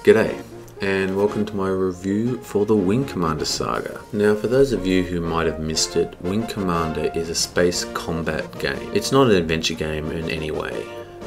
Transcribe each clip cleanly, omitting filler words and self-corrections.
G'day, and welcome to my review for the Wing Commander saga. Now, for those of you who might have missed it, Wing Commander is a space combat game. It's not an adventure game in any way,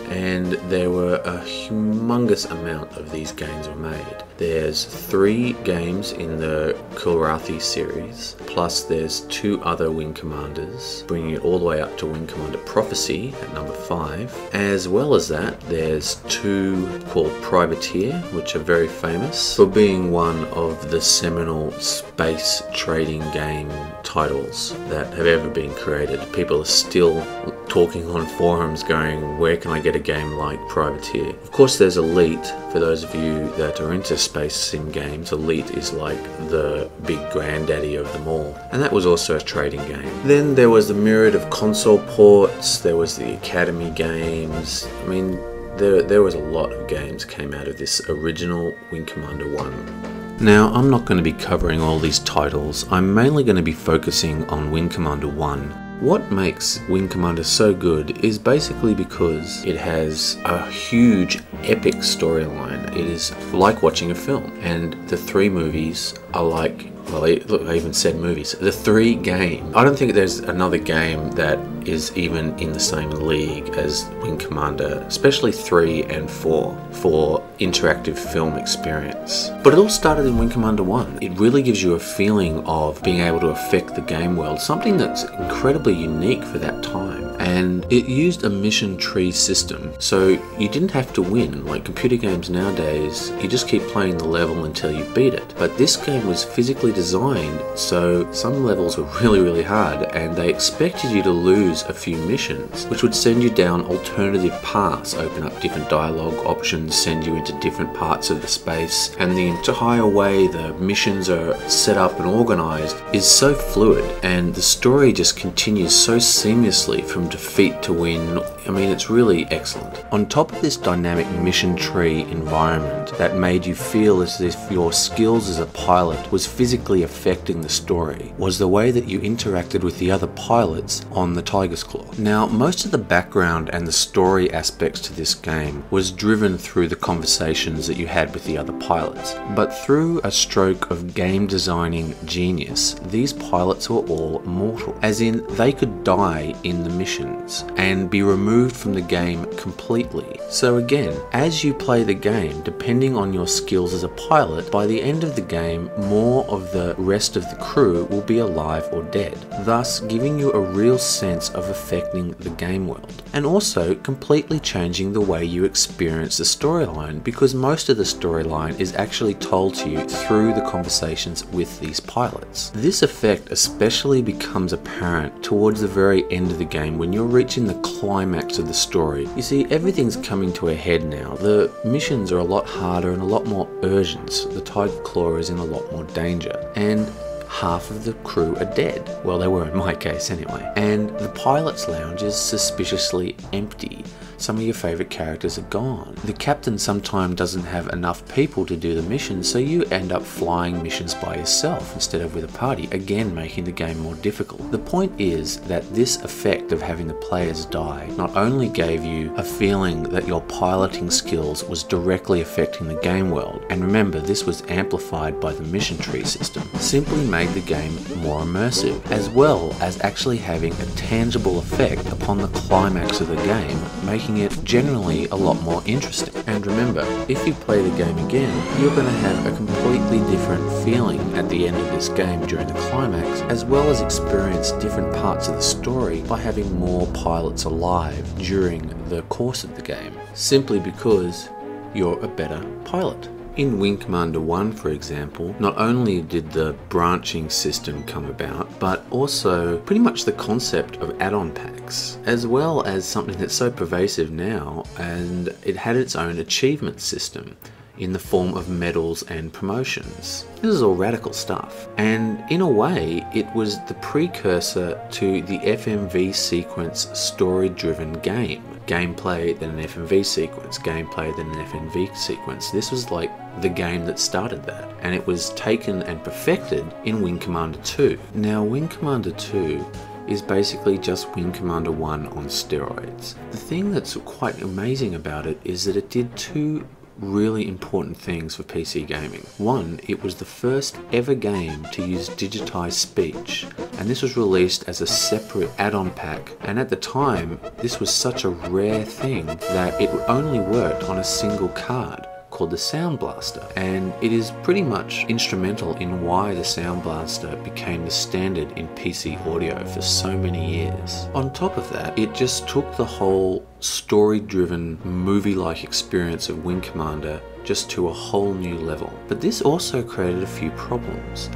and there were a humongous amount of these games were made. There's 3 games in the Kilrathi series, plus there's 2 other Wing Commanders, bringing it all the way up to Wing Commander Prophecy at number 5. As well as that, there's 2 called Privateer, which are very famous for being one of the seminal space trading game titles that have ever been created. People are still talking on forums going, where can I get a game like Privateer? Of course, there's Elite. For those of you that are into space sim games, Elite is like the big granddaddy of them all. And that was also a trading game. Then there was the myriad of console ports, there was the Academy games. I mean, there was a lot of games came out of this original Wing Commander 1. Now, I'm not going to be covering all these titles. I'm mainly going to be focusing on Wing Commander 1. What makes Wing Commander so good is basically because it has a huge, epic storyline. It is like watching a film, and the 3 movies are like, well, look, I even said movies. The 3 games. I don't think there's another game that is even in the same league as Wing Commander, especially 3 and 4 for interactive film experience. But it all started in Wing Commander 1. It really gives you a feeling of being able to affect the game world, something that's incredibly unique for that time. And it used a mission tree system, so you didn't have to win. Like computer games nowadays, you just keep playing the level until you beat it. But this game was physically designed, so some levels were really hard, and they expected you to lose a few missions, which would send you down alternative paths, open up different dialogue options, send you into different parts of the space, and the entire way the missions are set up and organized is so fluid, and the story just continues so seamlessly from defeat to win. I mean, it's really excellent. On top of this dynamic mission tree environment that made you feel as if your skills as a pilot was physically affecting the story, was the way that you interacted with the other pilots on the Tiger's Claw. Now, most of the background and the story aspects to this game was driven through the conversations that you had with the other pilots. But through a stroke of game designing genius, these pilots were all mortal, as in they could die in the missions and be removed from the game completely. So again, as you play the game, depending on your skills as a pilot, by the end of the game, more of the rest of the crew will be alive or dead, thus giving you a real sense of affecting the game world, and also completely changing the way you experience the storyline, because most of the storyline is actually told to you through the conversations with these pilots. This effect especially becomes apparent towards the very end of the game when you're reaching the climax of the story. You see, everything's coming to a head now. The missions are a lot harder and a lot more urgent. The Tiger Claw is in a lot more danger, and half of the crew are dead. Well, they were in my case anyway. And the pilot's lounge is suspiciously empty. Some of your favourite characters are gone. The captain sometimes doesn't have enough people to do the missions, so you end up flying missions by yourself instead of with a party, again making the game more difficult. The point is that this effect of having the players die not only gave you a feeling that your piloting skills was directly affecting the game world, and remember, this was amplified by the mission tree system, simply made the game more immersive, as well as actually having a tangible effect upon the climax of the game, making it generally a lot more interesting. And remember, if you play the game again, you're going to have a completely different feeling at the end of this game during the climax, as well as experience different parts of the story by having more pilots alive during the course of the game, simply because you're a better pilot. In Wing Commander 1, for example, not only did the branching system come about, but also pretty much the concept of add-on packs, as well as something that's so pervasive now, and it had its own achievement system in the form of medals and promotions. This is all radical stuff, and in a way it was the precursor to the FMV sequence story-driven game. Gameplay, then an FMV sequence, gameplay, then an FMV sequence. This was like the game that started that, and it was taken and perfected in Wing Commander 2. Now, Wing Commander 2 is basically just Wing Commander 1 on steroids. The thing that's quite amazing about it is that it did 2 really important things for PC gaming. One, it was the first ever game to use digitized speech, and this was released as a separate add-on pack, and at the time this was such a rare thing that it only worked on a single card called the Sound Blaster, and it is pretty much instrumental in why the Sound Blaster became the standard in PC audio for so many years. On top of that, it just took the whole story-driven, movie-like experience of Wing Commander just to a whole new level. But this also created a few problems.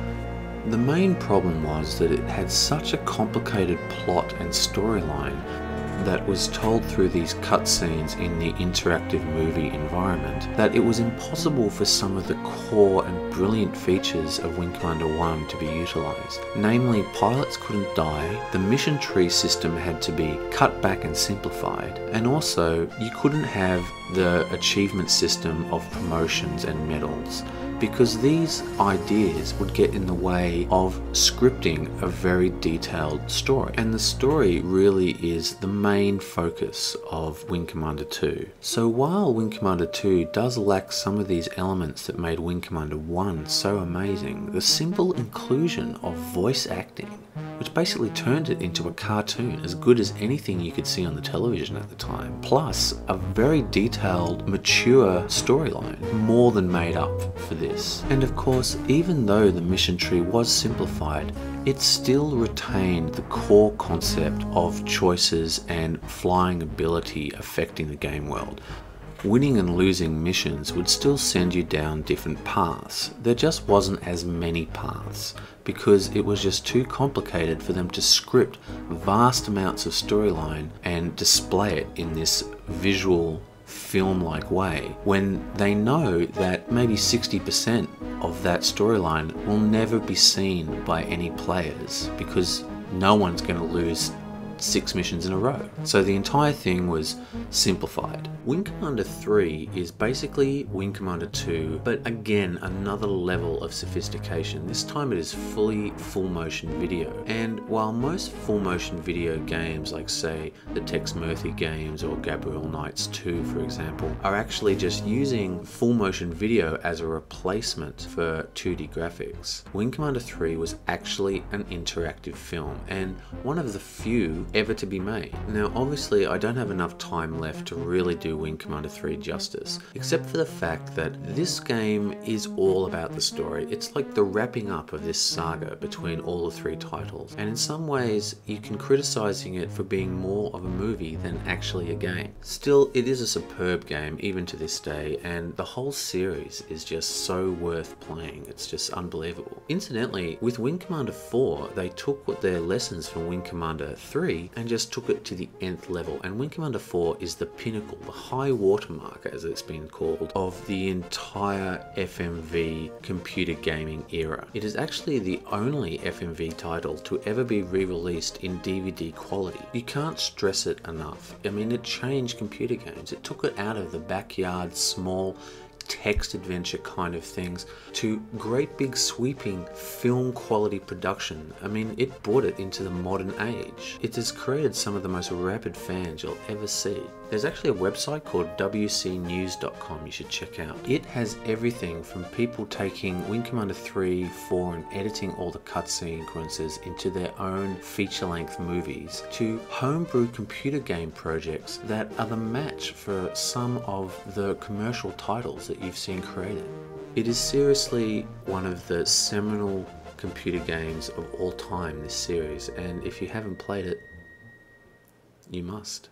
The main problem was that it had such a complicated plot and storyline that was told through these cutscenes in the interactive movie environment that it was impossible for some of the core and brilliant features of Wing Commander 1 to be utilised. Namely, pilots couldn't die, the mission tree system had to be cut back and simplified, and also you couldn't have the achievement system of promotions and medals, because these ideas would get in the way of scripting a very detailed story. And the story really is the main focus of Wing Commander 2. So while Wing Commander 2 does lack some of these elements that made Wing Commander 1 so amazing, the simple inclusion of voice acting, which basically turned it into a cartoon as good as anything you could see on the television at the time, plus a very detailed, mature storyline, more than made up for this. And of course, even though the mission tree was simplified, it still retained the core concept of choices and flying ability affecting the game world. Winning and losing missions would still send you down different paths. There just wasn't as many paths because it was just too complicated for them to script vast amounts of storyline and display it in this visual film-like way when they know that maybe 60% of that storyline will never be seen by any players because no one's going to lose 6 missions in a row. So the entire thing was simplified. Wing Commander 3 is basically Wing Commander 2, but again another level of sophistication. This time it is fully full motion video. And while most full motion video games like say the Tex Murphy games or Gabriel Knights 2 for example are actually just using full motion video as a replacement for 2D graphics, Wing Commander 3 was actually an interactive film and one of the few ever to be made. Now obviously I don't have enough time left to really do Wing Commander 3 justice, except for the fact that this game is all about the story. It's like the wrapping up of this saga between all the 3 titles, and in some ways you can criticizing it for being more of a movie than actually a game. Still, it is a superb game even to this day, and the whole series is just so worth playing. It's just unbelievable. Incidentally, with Wing Commander 4 they took what their lessons from Wing Commander 3 and just took it to the nth level, and Wing Commander 4 is the pinnacle, the high watermark as it's been called, of the entire FMV computer gaming era. It is actually the only FMV title to ever be re-released in DVD quality. You can't stress it enough. I mean, it changed computer games. It took it out of the backyard small text adventure kind of things to great big sweeping film quality production. I mean, it brought it into the modern age. It has created some of the most rabid fans you'll ever see. There's actually a website called wcnews.com you should check out. It has everything from people taking Wing Commander 3, 4 and editing all the cutscene sequences into their own feature-length movies, to homebrew computer game projects that are the match for some of the commercial titles that you've seen created. It is seriously one of the seminal computer games of all time, this series, and if you haven't played it, you must.